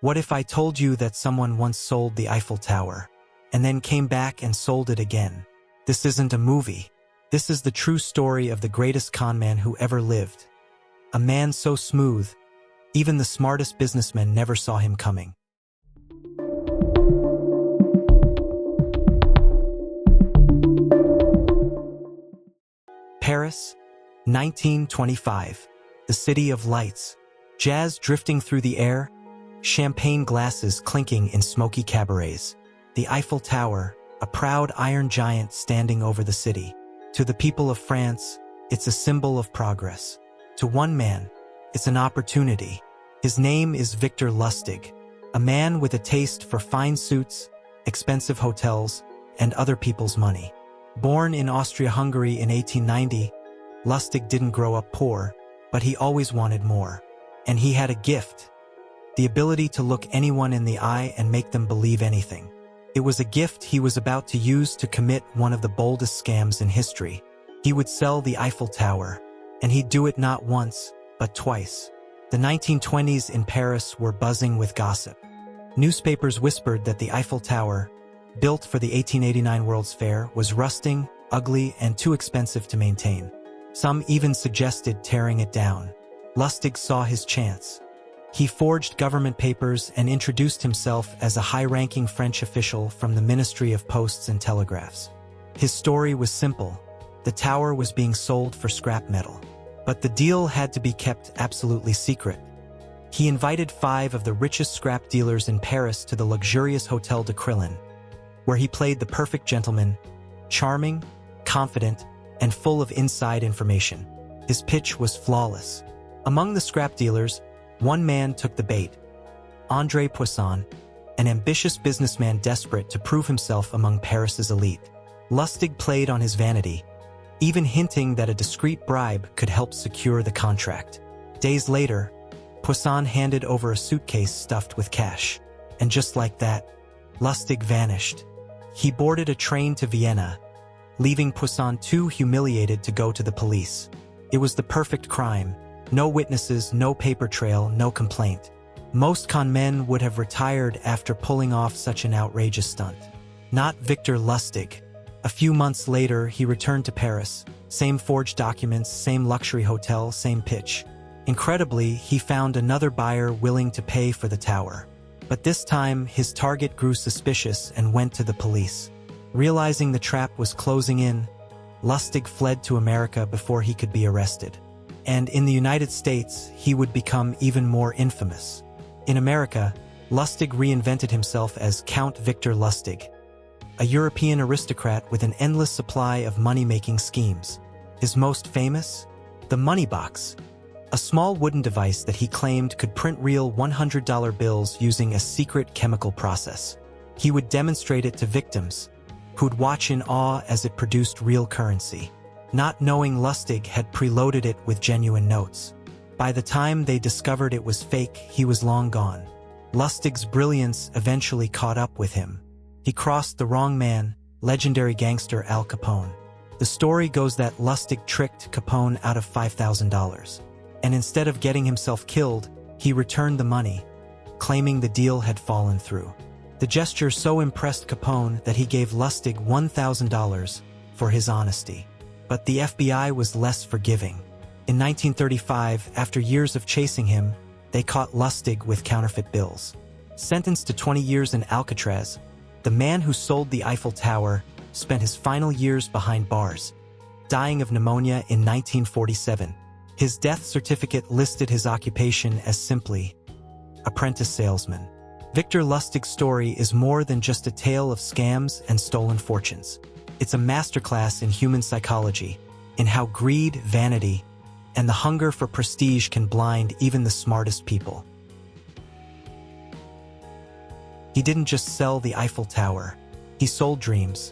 What if I told you that someone once sold the Eiffel Tower, and then came back and sold it again? This isn't a movie. This is the true story of the greatest conman who ever lived. A man so smooth, even the smartest businessmen never saw him coming. Paris, 1925. The city of lights. Jazz drifting through the air, champagne glasses clinking in smoky cabarets. The Eiffel Tower, a proud iron giant standing over the city. To the people of France, it's a symbol of progress. To one man, it's an opportunity. His name is Victor Lustig, a man with a taste for fine suits, expensive hotels, and other people's money. Born in Austria-Hungary in 1890, Lustig didn't grow up poor, but he always wanted more. And he had a gift. The ability to look anyone in the eye and make them believe anything. It was a gift he was about to use to commit one of the boldest scams in history. He would sell the Eiffel Tower, and he'd do it not once, but twice. The 1920s in Paris were buzzing with gossip. Newspapers whispered that the Eiffel Tower, built for the 1889 World's Fair, was rusting, ugly, and too expensive to maintain. Some even suggested tearing it down. Lustig saw his chance. He forged government papers and introduced himself as a high-ranking French official from the Ministry of Posts and Telegraphs. His story was simple. The tower was being sold for scrap metal. But the deal had to be kept absolutely secret. He invited 5 of the richest scrap dealers in Paris to the luxurious Hotel de Crillon, where he played the perfect gentleman, charming, confident, and full of inside information. His pitch was flawless. Among the scrap dealers, one man took the bait. André Poisson, an ambitious businessman desperate to prove himself among Paris's elite. Lustig played on his vanity, even hinting that a discreet bribe could help secure the contract. Days later, Poisson handed over a suitcase stuffed with cash. And just like that, Lustig vanished. He boarded a train to Vienna, leaving Poisson too humiliated to go to the police. It was the perfect crime. No witnesses, no paper trail, no complaint. Most con men would have retired after pulling off such an outrageous stunt. Not Victor Lustig. A few months later, he returned to Paris. Same forged documents, same luxury hotel, same pitch. Incredibly, he found another buyer willing to pay for the tower. But this time, his target grew suspicious and went to the police. Realizing the trap was closing in, Lustig fled to America before he could be arrested. And in the United States, he would become even more infamous. In America, Lustig reinvented himself as Count Victor Lustig, a European aristocrat with an endless supply of money-making schemes. His most famous? The money box, a small wooden device that he claimed could print real $100 bills using a secret chemical process. He would demonstrate it to victims, who'd watch in awe as it produced real currency. Not knowing Lustig had preloaded it with genuine notes. By the time they discovered it was fake, he was long gone. Lustig's brilliance eventually caught up with him. He crossed the wrong man, legendary gangster Al Capone. The story goes that Lustig tricked Capone out of $5,000. And instead of getting himself killed, he returned the money, claiming the deal had fallen through. The gesture so impressed Capone that he gave Lustig $1,000 for his honesty. But the FBI was less forgiving. In 1935, after years of chasing him, they caught Lustig with counterfeit bills. Sentenced to 20 years in Alcatraz, the man who sold the Eiffel Tower spent his final years behind bars, dying of pneumonia in 1947. His death certificate listed his occupation as simply apprentice salesman. Victor Lustig's story is more than just a tale of scams and stolen fortunes. It's a masterclass in human psychology, in how greed, vanity, and the hunger for prestige can blind even the smartest people. He didn't just sell the Eiffel Tower, he sold dreams.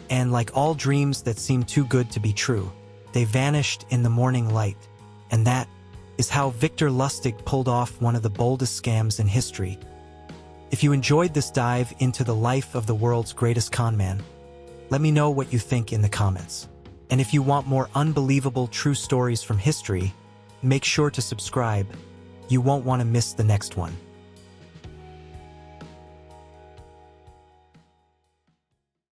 And like all dreams that seem too good to be true, they vanished in the morning light. And that is how Victor Lustig pulled off one of the boldest scams in history. If you enjoyed this dive into the life of the world's greatest conman, let me know what you think in the comments. And if you want more unbelievable true stories from history, make sure to subscribe. You won't want to miss the next one.